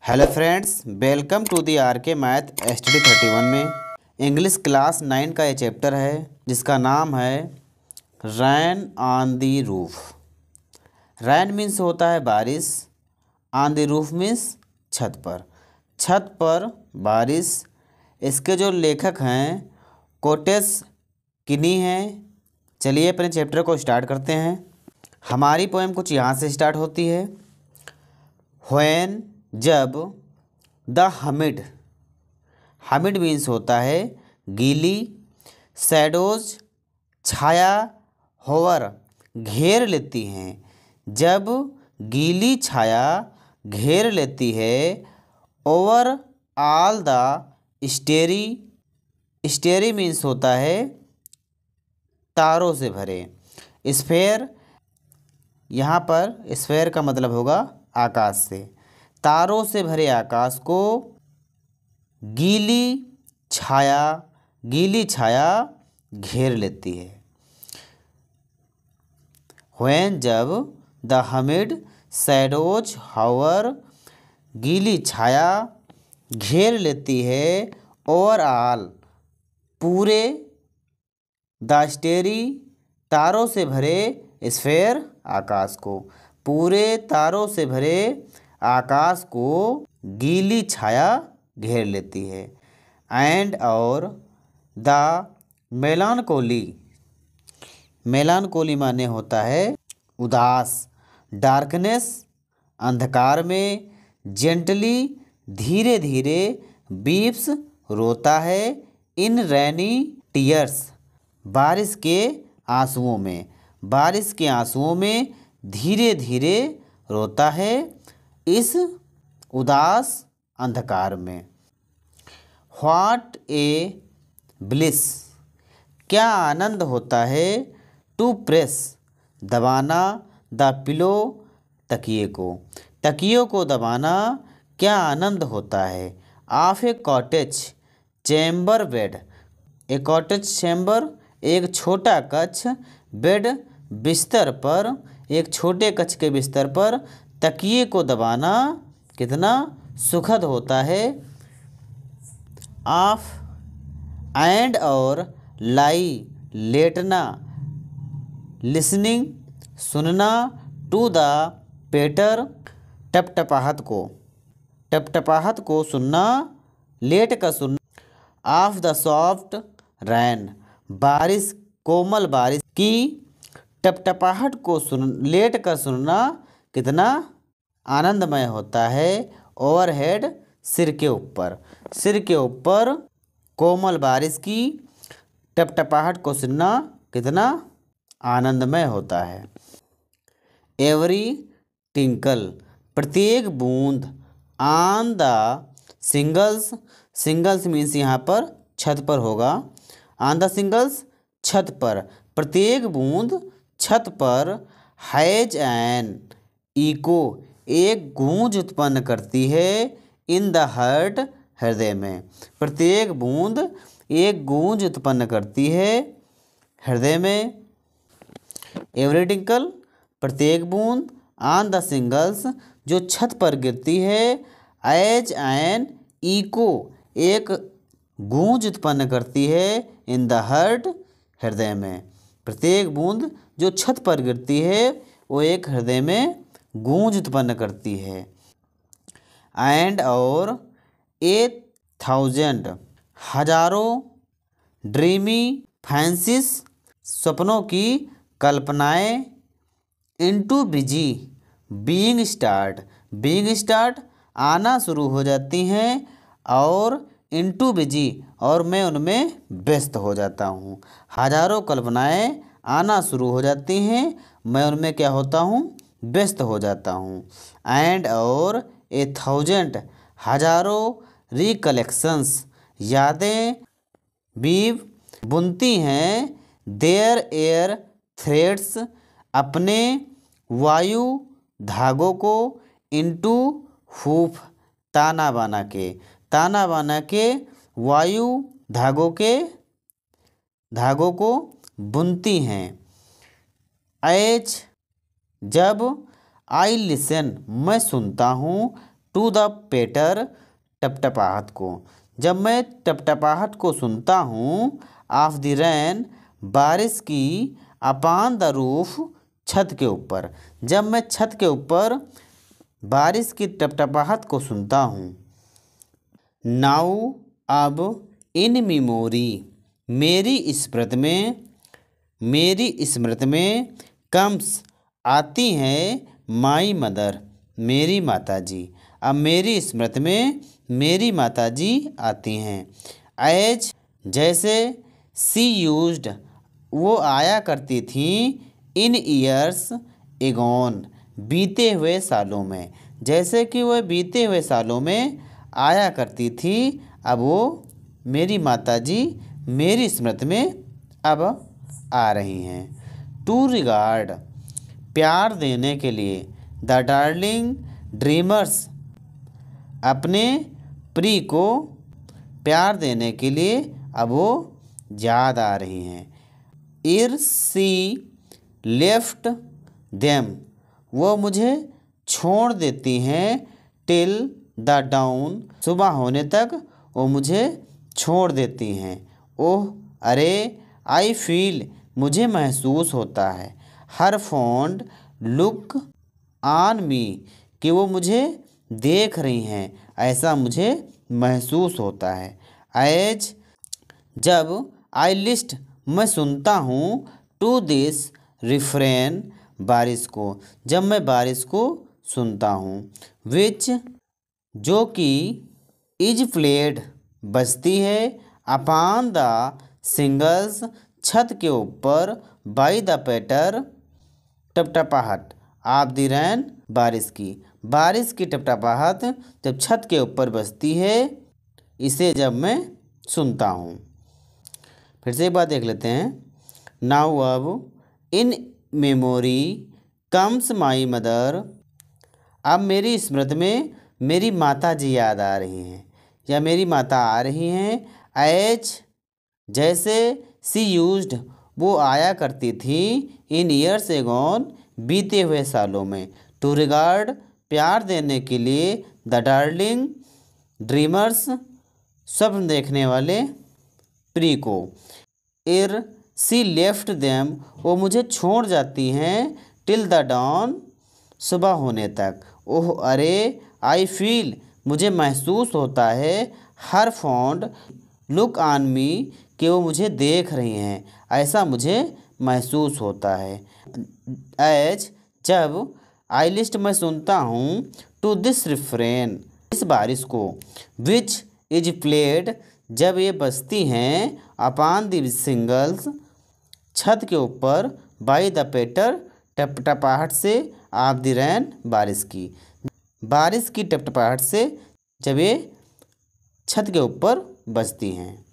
Hello friends, welcome to the R K math study 31 में English class 9 का ये chapter है जिसका नाम है rain on the roof. Rain means होता है बारिश, ऑन दी रूफ मीन्स छत पर बारिश। इसके जो लेखक हैं कोटेस किनी हैं। चलिए अपने चैप्टर को स्टार्ट करते हैं। हमारी पोएम कुछ यहाँ से स्टार्ट होती है। व्हेन जब, द हमिड मीन्स होता है गीली, शैडोज छाया, होवर घेर लेती हैं। जब गीली छाया घेर लेती है, ओवर ऑल द स्टेरी मीन्स होता है तारों से भरे। स्फेयर, यहाँ पर स्फेयर का मतलब होगा आकाश से। तारों से भरे आकाश को गीली छाया घेर लेती है। व्हेन जब, द हमिड शैडोज हावर गीली छाया घेर लेती है, ओवरऑल पूरे, द स्टेरी तारों से भरे स्फेयर आकाश को, पूरे तारों से भरे आकाश को गीली छाया घेर लेती है। एंड और द मेलानकोली माने होता है उदास। डार्कनेस अंधकार में, जेंटली धीरे धीरे, बीप्स रोता है, इन रैनी टीयर्स बारिश के आंसुओं में धीरे धीरे रोता है इस उदास अंधकार में। व्हाट ए ब्लिस क्या आनंद होता है, टू प्रेस दबाना, द पिलो तकियों को दबाना क्या आनंद होता है। Of A cottage chamber bed, A cottage chamber एक छोटा कक्ष, बेड बिस्तर पर, एक छोटे कक्ष के बिस्तर पर तकिए को दबाना कितना सुखद होता है। ऑफ एंड और लाई लेटना, लिसनिंग सुनना, टू द पेटर टपटपाहट को सुनना, लेट कर सुनना। ऑफ द सॉफ्ट रैन कोमल बारिश की टपटपाहट को लेट कर सुनना कितना आनंदमय होता है। ओवरहेड सिर के ऊपर कोमल बारिश की टपटपाहट को सुनना कितना आनंदमय होता है। एवरी टिंकल प्रत्येक बूंद, ऑन द सिंगल्स मीन्स यहाँ पर छत पर होगा। ऑन द सिंगल्स छत पर, प्रत्येक बूंद छत पर, हैज एन इको एक गूंज उत्पन्न करती है, इन द हर्ट हृदय में, प्रत्येक बूंद एक गूंज उत्पन्न करती है हृदय में। एवरी टिंकल प्रत्येक बूंद, ऑन द सिंगल्स जो छत पर गिरती है, एज एन इको एक गूंज उत्पन्न करती है, इन द हर्ट हृदय में, प्रत्येक बूंद जो छत पर गिरती है वो एक हृदय में गूंज उत्पन्न करती है। एंड और 1000 हजारों, ड्रीमी फैंसीज सपनों की कल्पनाएं, इनटू बिजी बीइंग स्टार्ट आना शुरू हो जाती हैं, और इनटू बिजी और मैं उनमें व्यस्त हो जाता हूँ। हजारों कल्पनाएं आना शुरू हो जाती हैं, मैं उनमें क्या होता हूँ, व्यस्त हो जाता हूँ। एंड और 1000 हजारों, रिकलेक्शंस यादें, वीव बुनती हैं, देयर एयर थ्रेड्स अपने वायु धागों को, इनटू हुफ ताना बाना के वायु धागों को बुनती हैं। एज जब, आई लिसन मैं सुनता हूँ, टू द पेटर, टपटपाहट को। जब मैं टपटपाहट को सुनता हूँ, ऑफ द रेन, बारिश की, अपॉन द रूफ, छत के ऊपर। जब मैं छत के ऊपर बारिश की टपटपाहट को सुनता हूँ। नाउ, अब, इन मेमोरी, मेरी स्मृति में, मेरी स्मृति में, कम्स, आती हैं, माई मदर, मेरी माताजी। अब मेरी स्मृति में मेरी माताजी आती हैं। एज, जैसे, सी यूज्ड, वो आया करती थी, इन ईयर्स एगोन, बीते हुए सालों में। जैसे कि वह बीते हुए सालों में आया करती थी, अब वो मेरी माताजी मेरी स्मृति में अब आ रही हैं। टू रिगार्ड, प्यार देने के लिए, द डार्लिंग ड्रीमर्स, अपने प्री को प्यार देने के लिए अब वो याद आ रही हैं। इर सी लेफ्ट देम, वो मुझे छोड़ देती हैं, टिल द डाउन, सुबह होने तक वो मुझे छोड़ देती हैं। ओह, अरे, आई फील, मुझे महसूस होता है, हर फॉन्ड लुक ऑन मी, कि वो मुझे देख रही हैं, ऐसा मुझे महसूस होता है। एज, जब, आई लिस्ट, मैं सुनता हूँ, टू दिस रिफ्रेन, बारिश को। जब मैं बारिश को सुनता हूँ। विच, जो कि, इज प्लेड, बजती है, अपॉन द सिंगल्स, छत के ऊपर, बाई द पेटर, टपटपाहट, ऑफ द रेन, बारिश की। बारिश की टपटपाहट जब छत के ऊपर बजती है, इसे जब मैं सुनता हूँ। फिर से एक बात देख लेते हैं। नाउ, अब, in memory comes my mother, अब मेरी स्मृति में मेरी माता जी याद आ रही हैं, या मेरी माता आ रही हैं। एज, जैसे, सी यूज्ड, वो आया करती थी, इन ईयर्स एगोन, बीते हुए सालों में। टू रिगार्ड, प्यार देने के लिए, द डार्लिंग ड्रीमर्स, स्वप्न देखने वाले प्री को। इर सी लेफ्ट देम, वो मुझे छोड़ जाती हैं, टिल द डॉन, सुबह होने तक। ओह, अरे, आई फील, मुझे महसूस होता है, हर फॉन्ड लुक ऑन मी, कि वो मुझे देख रही हैं, ऐसा मुझे महसूस होता है। एज, जब, आई लिस्ट, मैं सुनता हूँ, टू दिस रिफ्रेन, इस बारिश को। विच इज प्लेड, जब ये बजती हैं, अपॉन द सिंगल्स, छत के ऊपर, बाई द पेटर, टपटपाहट से, ऑफ द रेन, बारिश की। बारिश की टपटपाहट से जब ये छत के ऊपर बजती हैं।